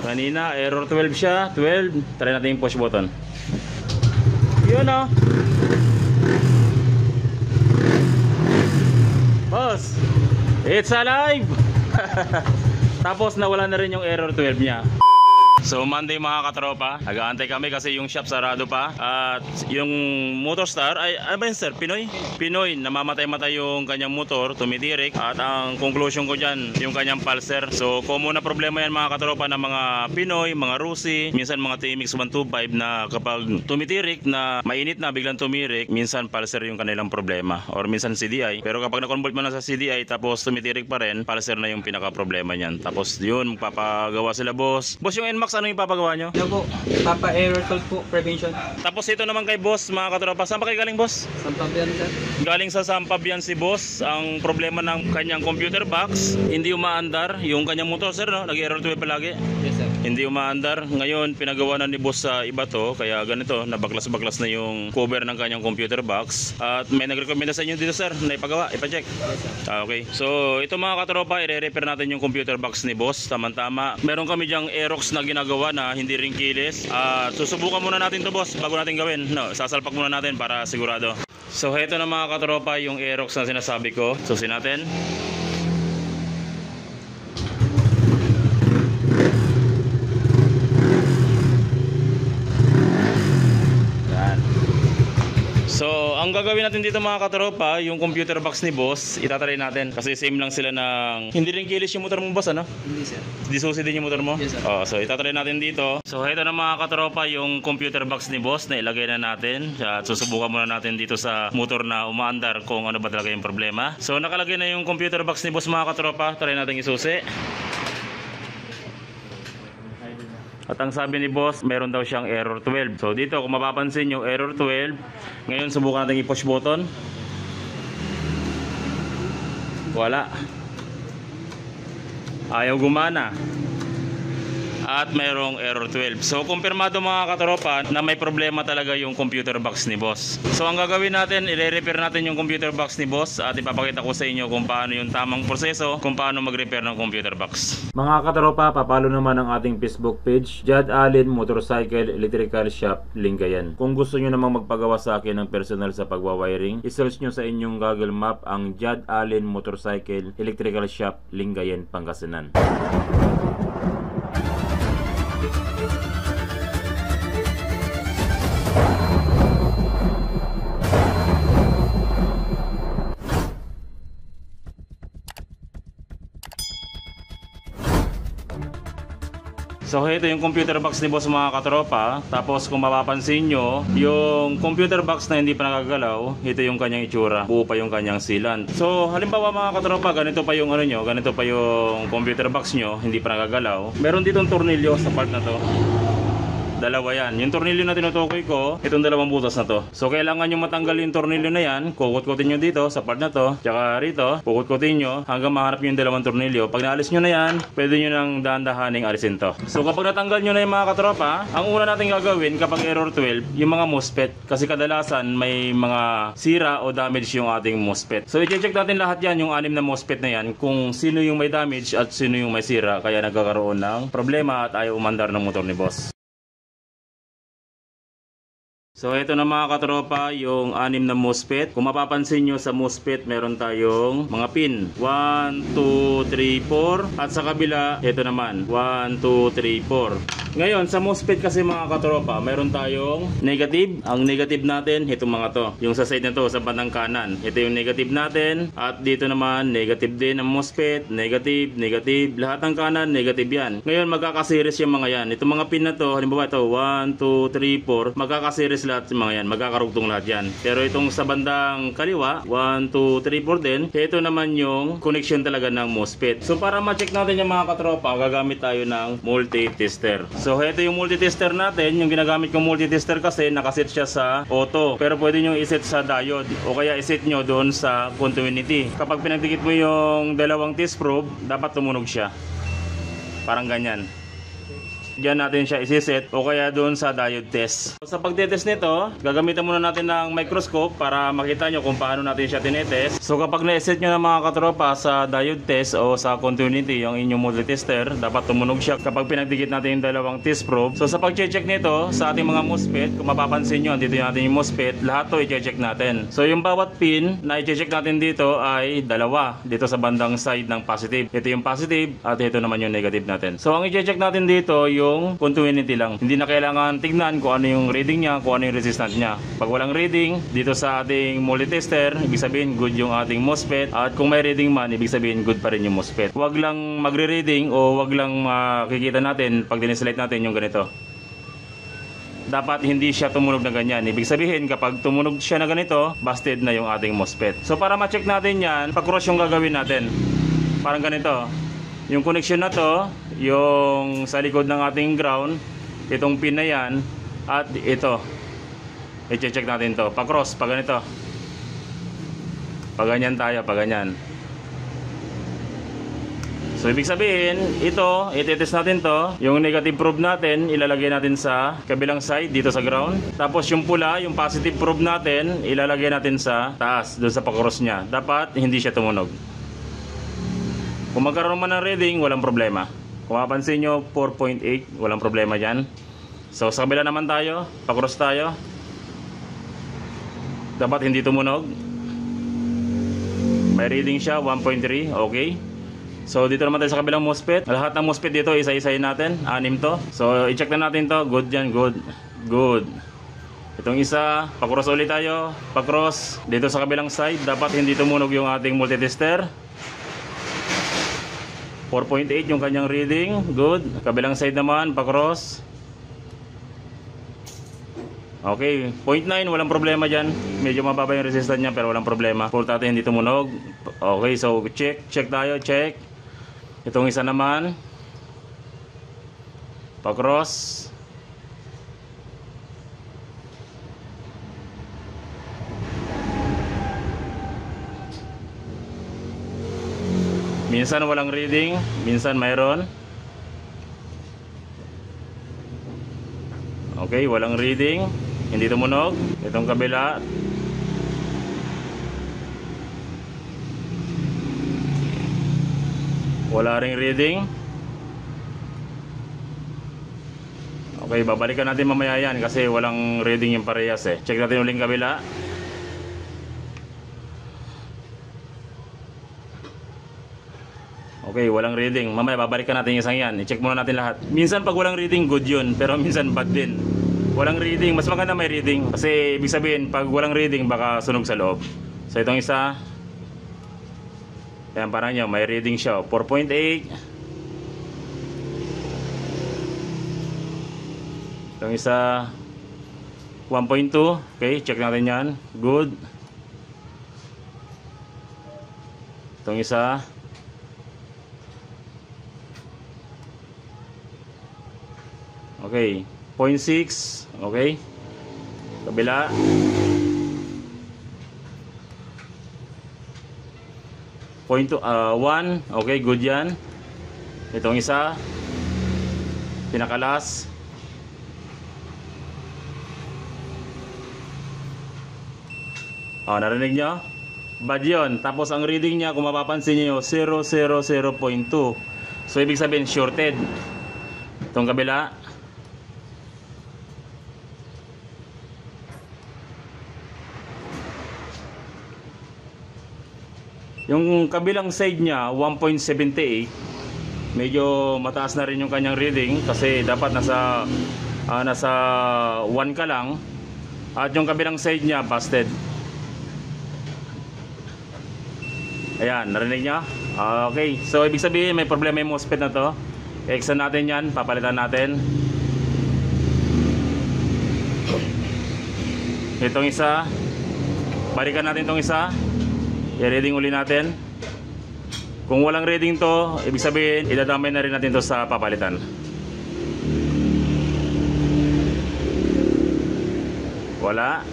Kanina error 12 siya, 12. Try natin yung push button. Yun o. Boss, it's alive. Tapos nawala na rin yung error 12 niya. So Monday mga katropa, nag-aantay kami kasi yung shop sarado pa. At yung Motorstar ay ano ba yun sir? Pinoy, namamatay-matay yung kanyang motor, tumitirik. At ang conclusion ko dyan, yung kanyang pulser. So common na problema yan mga katropa ng mga Pinoy, mga Rusi, minsan mga TMX 125 na kapag tumitirik na mainit na biglang tumirik, minsan pulser yung kanilang problema. Or minsan CDI. Pero kapag na-convert mo na sa CDI tapos tumitirik pa rin, pulser na yung pinaka-problema niyan. Tapos yun, magpapagawa sila boss. Boss, yung NMAX ano yung ipapagawa nyo? Ano po? Papa Error 12 po, prevention. Tapos ito naman kay boss mga katropa. Saan pa kayo galing boss? Sampag yan sir. Galing sa Sampab yan si boss. Ang problema ng kanyang computer box, hindi umaandar yung kanyang motor sir no? Nag-error 12 palagi. Yes sir. Hindi umaandar. Ngayon pinagawa na ni boss sa iba to. Kaya ganito, nabaklas-baklas na yung cover ng kanyang computer box. At may nag-recommenda sa inyo dito sir na ipagawa, ipacheck. Yes sir. Okay. So ito mga katropa, i-repair natin yung computer box ni boss. Tama-tama. Meron kami dyang Aerox na ginagawa na hindi rin kilis. Susubukan muna natin to boss bago natin gawin. No, sasalpak muna natin para sigurado. So heto na mga katropa yung Aerox na sinasabi ko. Susin natin. So, ang gagawin natin dito mga katropa, yung computer box ni boss, itatry natin. Kasi same lang sila ng... Hindi rin kilis yung motor mo boss, ano? Hindi sir. Di susi din yung motor mo? Yes sir. So, itatry natin dito. So, ito na mga katropa, yung computer box ni boss na ilagay na natin. At susubukan muna natin dito sa motor na umaandar kung ano ba talaga yung problema. So, nakalagay na yung computer box ni boss mga katropa. Try natin isusi. At ang sabi ni boss, meron daw siyang error 12. So dito kung mapapansin nyo, error 12. Ngayon subukan natin i-push button. Wala. Ayaw gumana. At mayroong error 12. So kumpirmado mga katropa na may problema talaga yung computer box ni boss. So ang gagawin natin, i-repair natin yung computer box ni boss. At ipapakita ko sa inyo kung paano yung tamang proseso, kung paano mag-repair ng computer box. Mga katropa, papalo naman ang ating Facebook page, Jad Allen Motorcycle Electrical Shop, Lingayen. Kung gusto nyo namang magpagawa sa akin ng personal sa pagwawiring, isearch nyo sa inyong Google Map ang Jad Allen Motorcycle Electrical Shop, Lingayen, Pangasinan. So ito yung computer box ni boss mga katropa. Tapos kung mapapansin nyo, yung computer box na hindi pa nakagalaw, ito yung kanyang itsura. Buo pa yung kanyang sealant. So halimbawa mga katropa, ganito pa yung ano nyo, ganito pa yung computer box nyo, hindi pa nakagalaw. Meron ditong tornilyo sa part na to. Dalawa yan. Yung tornilyo na tinutukoy ko, itong dalawang butas na to. So kailangan nyo matanggal yung tornilyo na yan. Kukut-kutin nyo dito sa part na to. Tsaka rito, kukut-kutin nyo hanggang mahanap nyo yung dalawang tornilyo. Pag naalis nyo na yan, pwede nyo nang dahan-dahaning alisin to. So kapag natanggal nyo na yung mga katropa, ang una natin gagawin kapag error 12, yung mga MOSFET. Kasi kadalasan may mga sira o damage yung ating MOSFET. So i-check natin lahat yan, yung 6 na MOSFET na yan, kung sino yung may damage at sino yung may sira. Kaya nagkakaroon ng problema at ayaw umandar ng motor ni boss. So ito na mga katropa, yung 6 na MOSFET. Kung mapapansin nyo sa MOSFET, meron tayong mga pin. 1, 2, 3, 4. At sa kabila, ito naman. 1, 2, 3, 4. Ngayon, sa MOSFET kasi mga katropa, meron tayong negative. Ang negative natin, itong mga to. Yung sa side na to, sa bandang kanan. Ito yung negative natin. At dito naman, negative din ang MOSFET. Negative, negative. Lahat ng kanan, negative yan. Ngayon, magkakasiris yung mga yan. Itong mga pin na to, halimbawa ito, 1, 2, 3, 4. Magkakasiris lahat yung mga yan, magkakarugtong lahat yan. Pero itong sa bandang kaliwa, 1, 2, 3, 4 din, ito naman yung connection talaga ng MOSFET. So para ma-check natin yung mga katropa, gagamit tayo ng multi-tester. So ito yung multi-tester natin, yung ginagamit kong multi-tester kasi nakaset siya sa auto. Pero pwede nyo iset sa diode o kaya iset nyo doon sa continuity. Kapag pinagdikit mo yung dalawang test probe, dapat tumunog siya. Parang ganyan. Diyan natin siya isiset o kaya doon sa diode test. Sa pagtetest nito, gagamitan muna natin ng microscope para makita nyo kung paano natin siya tinetest. So kapag na-set nyo na mga katropa sa diode test o sa continuity yung inyong multitester, dapat tumunog siya kapag pinagdikit natin yung dalawang test probe. So sa pag-check nito sa ating mga MOSFET, kung mapapansin nyo, dito natin yung MOSFET, lahat to i-check natin. So yung bawat pin na i-check natin dito ay dalawa dito sa bandang side ng positive. Ito yung positive at ito naman yung negative natin. So ang i-check natin dito yung continuity lang. Hindi na kailangan tignan kung ano yung reading niya, kung ano yung resistance niya. Pag walang reading dito sa ating multitester, ibig sabihin good yung ating MOSFET, at kung may reading man, ibig sabihin good pa rin yung MOSFET. Huwag lang magre-reading o huwag lang makikita natin pag diniselect natin yung ganito. Dapat hindi siya tumunog na ganyan. Ibig sabihin kapag tumunog siya na ganito, busted na yung ating MOSFET. So para ma-check natin yan, pa-cross yung gagawin natin. Parang ganito. Yung connection na to, yung sa likod ng ating ground, itong pin na yan, at ito. I-check natin to. Pa-cross, pa ganito. Pa ganyan tayo, pa ganyan. So ibig sabihin, ito, itetest natin to. Yung negative probe natin, ilalagay natin sa kabilang side, dito sa ground. Tapos yung pula, yung positive probe natin, ilalagay natin sa taas, doon sa pa-cross niya. Dapat hindi siya tumunog. Kung magkaroon man ng reading, walang problema. Kung mapansin nyo, 4.8, walang problema dyan. So sa kabila naman tayo, pa-cross tayo. Dapat hindi tumunog. May reading siya, 1.3, okay. So dito naman tayo sa kabilang MOSFET. Lahat ng MOSFET dito, isa-isahin natin, 6 to. So i-check na natin to, good dyan, good. Good. Itong isa, pa-cross ulit tayo, pa-cross. Dito sa kabilang side, dapat hindi tumunog yung ating multitester. 4.8 yung kanyang reading, good. Kabilang side naman, pa-cross. Okay, 0.9, walang problema dyan. Medyo mababa yung resistance niya pero walang problema. Puro natin hindi tumunog. Okay, so check tayo, check. Itong isa naman, pa-cross. Minsan walang reading, minsan mayroon. Okay, walang reading, hindi tumunog. Itong kabila, wala ring reading. Okay, babalikan natin mamaya yan kasi walang reading yung parehas eh. Check natin uling kabila. Okay, walang reading. Mamaya babalikan natin yung isang yan. I-check muna natin lahat. Minsan pag walang reading, good yun. Pero minsan bad din. Walang reading. Mas maganda may reading. Kasi ibig sabihin, pag walang reading, baka sunog sa loob. So itong isa, ayan, parang nyo, may reading siya. 4.8. Itong isa, 1.2. Okay, check natin yan. Good. Itong isa, okay, 0.6. Okay. Kabila. Point 1. Okay, good yan. Itong isa, pinakalas. Narinig nyo? Bad yun. Tapos ang reading niya, kung mapapansin nyo, 000.2. So ibig sabihin shorted. Itong kabila, yung kabilang side niya 1.78. Medyo mataas na rin yung kanyang reading kasi dapat nasa 1 ka lang. At yung kabilang side niya busted. Ayan, narinig niya? Okay, so ibig sabihin may problema yung MOSFET na to. I-extend natin yan, papalitan natin. Itong isa, balikan natin itong isa. I-reading uli natin. Kung walang reading to, ibig sabihin idadamay na rin natin to sa papalitan. Wala.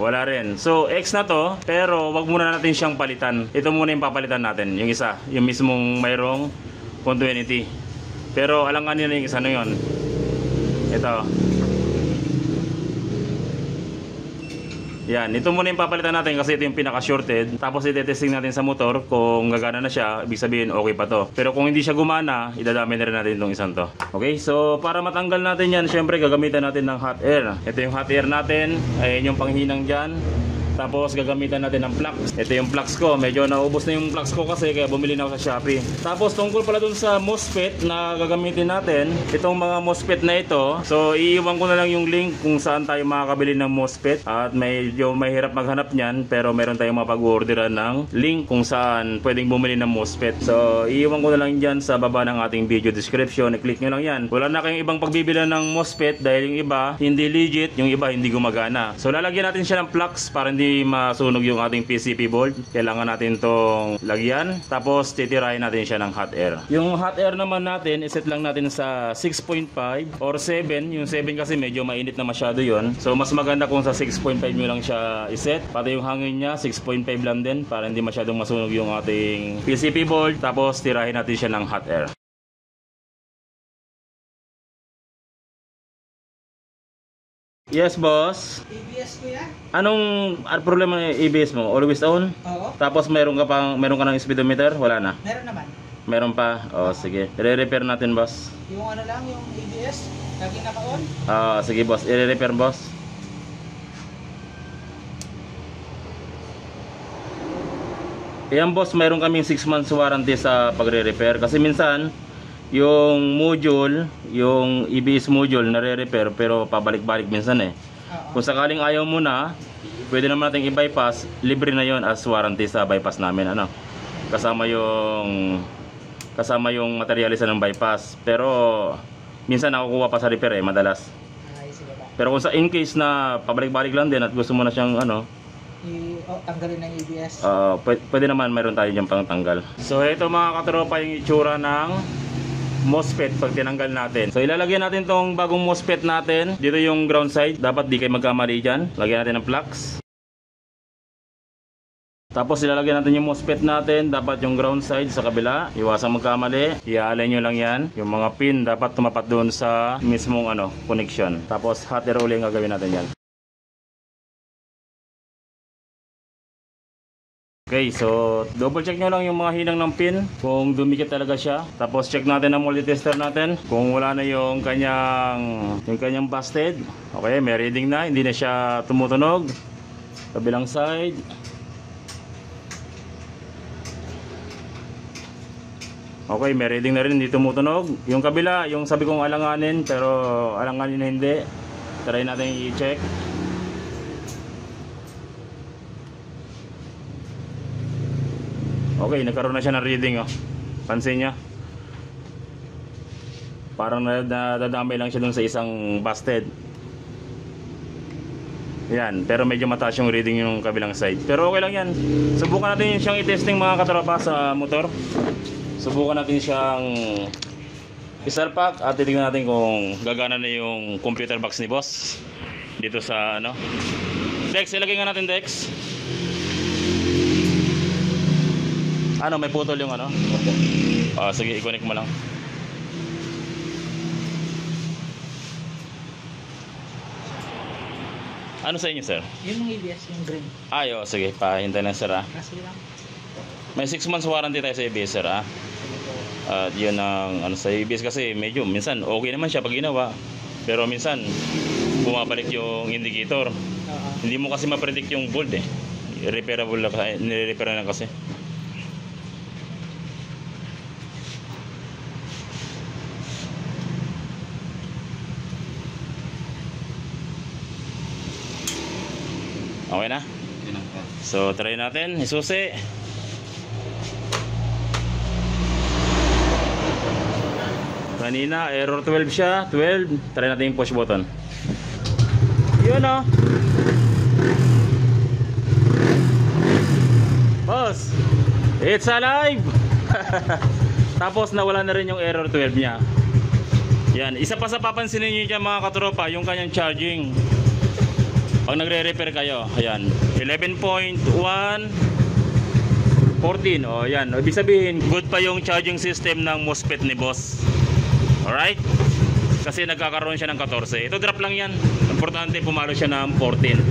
Wala rin. So, X na to, pero wag muna natin siyang palitan. Ito muna yung papalitan natin. Yung isa, yung mismong mayroong 120. Pero alanganin na yung isa na yun. Ito. Yan, ito muna yung papalitan natin kasi ito yung pinaka-shorted. Tapos i-testing natin sa motor kung gagana na siya, ibig sabihin okay pa to. Pero kung hindi siya gumana, idadami na rin natin itong isang to. Okay, so para matanggal natin yan, syempre gagamitan natin ng hot air. Ito yung hot air natin, ayun yung panghinang dyan. Tapos gagamitan natin ng flux. Ito yung flux ko. Medyo naubos na yung flux ko kasi kaya bumili na ako sa Shopee. Tapos tungkol pala dun sa MOSFET na gagamitin natin, itong mga MOSFET na ito. So iiwan ko na lang yung link kung saan tayo makakabili ng MOSFET. At medyo mahirap maghanap niyan, pero meron tayong mapag-orderan ng link kung saan pwedeng bumili ng MOSFET. So iiwan ko na lang dyan sa baba ng ating video description. I-click nyo lang yan. Wala na kayong ibang pagbibilan ng MOSFET dahil yung iba hindi legit, yung iba hindi gumagana. So lalagyan natin siya ng flux para hindi masunog yung ating PCB board. Kailangan natin tong lagyan. Tapos titirahin natin siya ng hot air. Yung hot air naman natin, iset lang natin sa 6.5 or 7. Yung 7 kasi medyo mainit na masyado yon. So mas maganda kung sa 6.5 nyo lang siya iset. Pati yung hangin niya 6.5 lang din para hindi masyadong masunog yung ating PCB board. Tapos tirahin natin siya ng hot air. Yes, boss. ABS ko yan? Anong problema ng ABS mo? Always on? Oo. Tapos meron ka ng speedometer? Wala na. Meron naman. Meron pa? Oh, sige. I-repair natin, boss. Yung ano lang, yung ABS, lagi naka-on. Sige, boss. I-repair, boss. Ayan, boss, meron kaming 6 months warranty sa pagre-repair kasi minsan yung module, yung EBS module nare-repair pero pabalik-balik minsan eh. Oo. Kung sakaling ayaw mo na, pwede naman natin i-bypass, libre na yon as warranty sa bypass namin, ano. Kasama yung materyalisa ng bypass. Pero minsan nakukuha pa sa repair eh, madalas. Ay, sige ba. Pero kung sa in case na pabalik-balik lang din at gusto mo na siyang Tanggalin ng ABS. pwede naman, mayroon tayo dyan pang tanggal. So ito mga katropa yung itsura ng MOSFET pag tinanggal natin. So ilalagay natin tong bagong MOSFET natin. Dito yung ground side. Dapat di kayo magkamali dyan. Lagyan natin ng flux. Tapos ilalagay natin yung MOSFET natin. Dapat yung ground side sa kabila. Iwasang magkamali. I-align nyo lang yan. Yung mga pin dapat tumapat doon sa mismong connection. Tapos hot air uli ang gagawin natin yan. Okay, so double check nyo lang yung mga hinang ng pin kung dumikit talaga siya. Tapos check natin ang multitester natin kung wala na yung kanyang busted. Okay, may reading na, hindi na siya tumutunog. Kabilang side. Okay, may reading na rin, hindi tumutunog. Yung kabila, yung sabi kong alanganin pero alanganin na hindi. Try natin i-check. Okay, nagkaroon na siya ng reading, oh. Pansin niya. Parang nadadamay lang siya dun sa isang busted. Yan, pero medyo mataas yung reading yung kabilang side. Pero okay lang yan. Subukan natin siyang i-testing mga katropa sa motor. Subukan natin siyang isalpak at titignan natin kung gagana na yung computer box ni boss. Dito sa Dex, ilagay nga natin, Dex. May putol yung sige, i-connect mo lang. Ano sa inyo, sir? Yung mga ABS, yung green. Sige, pahintay lang, sir, Kasi lang. May 6 months warranty tayo sa ABS, sir, At yun ang sa ABS kasi medyo minsan okay naman siya pag ginawa. Pero minsan bumabalik yung indicator. Hindi mo kasi ma-predict yung volt eh. Repairable lang, nire-repair na lang kasi. Okay na? So try natin, isusi. Kanina error 12 siya, 12. Try natin yung push button. Yun Boss, it's alive. Tapos nawala na rin yung error 12 niya. Yan, isa pa sa papansinin niyo dyan mga katropa, yung kanyang charging. Pag nagre-repair kayo, ayan, 11.1 14. O yan, ibig sabihin good pa yung charging system ng MOSFET ni boss. Alright? Kasi nagkakaroon siya ng 14. Ito drop lang yan. Importante pumalo siya ng 14.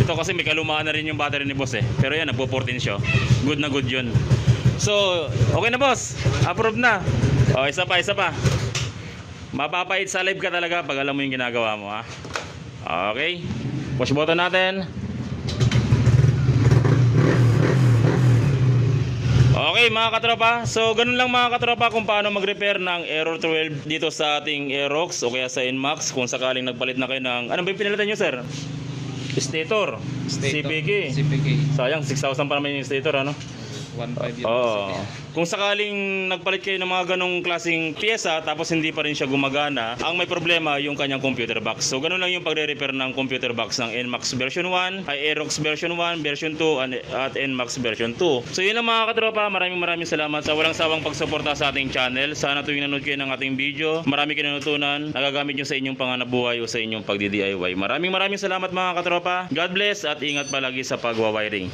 Ito kasi may kalumaan na rin yung battery ni boss eh. Pero yan, nagpo-14 siya. Good na good yun. So, okay na boss. Approve na. O, isa pa. Mapapait sa live ka talaga pag alam mo yung ginagawa mo ha. Okay. Push button natin. Okay mga katropa, so ganun lang mga katropa kung paano mag-repair ng Error 12 dito sa ating Aerox o kaya sa NMAX kung sakaling nagpalit na kayo ng, ano ba yung pinalitan nyo sir? Stator, CPK. Sayang, 6,000 pa naman yung stator ano? 1.5 yun. Oo. Kung sakaling nagpalit kayo ng mga ganong klaseng pyesa tapos hindi pa rin siya gumagana, ang may problema yung kanyang computer box. So ganun lang yung pagre-repair ng computer box ng NMAX version 1, ay Aerox version 1, version 2 at NMAX version 2. So yun lang mga katropa, maraming salamat sa walang sawang pagsuporta sa ating channel. Sana tuwing nanood kayo ng ating video, marami kayo natutunan, nagagamit nyo sa inyong panganabuhay o sa inyong pagdi-DIY. Maraming salamat mga katropa. God bless at ingat palagi sa pagwa-wiring.